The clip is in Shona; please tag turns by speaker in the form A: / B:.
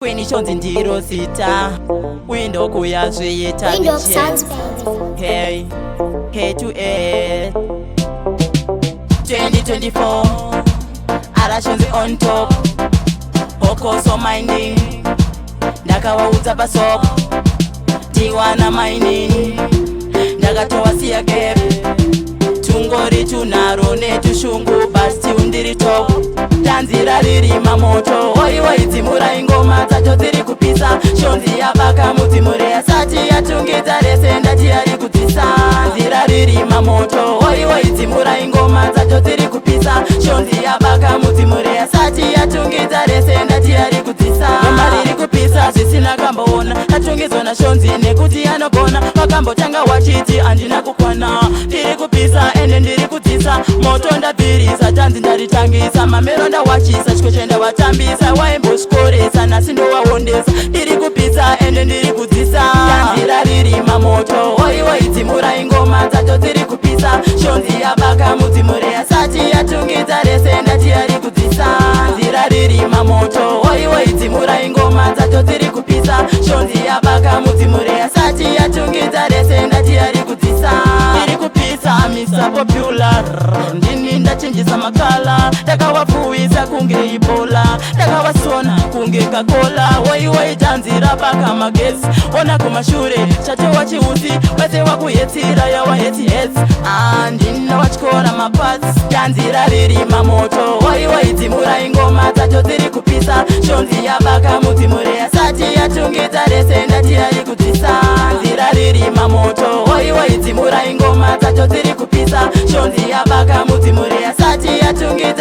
A: Kweni shonzi ndiro sita Window kuya zviita Hey, hey to A 2024 Arashonzi on top Hokoso mining Ndakawaudza pasop Tiwana mining Ndakatowa siya gap Tungori tunaro netushungu Basti undiri top Tanzira riri mamoto Oiwa idzimura ingoma dzacho dziri kupisa Shonzi yabaka mudzimure yasati yatungidza rese ndati yari kudzisa Tanzira riri mamoto Oiwa idzimura ingoma dzacho dziri kupisa Shonzi yabaka mudzimure yasati yatungidza rese ndati yari kudzisa Ngoma riri kupisa zvisina kamboona Atungidzwa naShonzi nekuti anogona Wakambotanga wachiti handina kukwana Ndiri kupisa ende ndiri kudzisa Moto ndabvirisa tanzi ndaritangisa Mamero ndawachisa chikoshe ndawatambisa Waimboskoresa nasi ndowaondesa Ndiri kupisa ende ndiri kudzisa Tanzira riri mamoto Oiwa idzimura ingoma dzacho dziri kupisa Shonzi yabaka mudzimure yasati yatungidza rese ndati yari kudzisa Tanzira riri mamoto Oiwa idzimura ingoma dzacho dziri kupisa Shonzi yabaka mudzimure yasati yatungidza rese ndati yari kudzisa Ndiri kupisa misa popular Ndini ndachinjisa makala Ndakawapfuisa kunge ibola Ndakawasona kunge kakola Waiwai Tanzira baka magesi Ona kumashure chatowa chiusi Wese wakuyetsira yawa hets Ndina wachikora mapats Tanzira riri mamoto Waiwai dzimura ingoma dzacho dziri kupisa Shonzi yabaka mudzimure yasati yatungidza rese ndati yari kudzisa Tanzira riri mamoto Waiwai dzimura ingoma dzacho dziri kupisa Shonzi yabaka mudzimure yasati yatungidza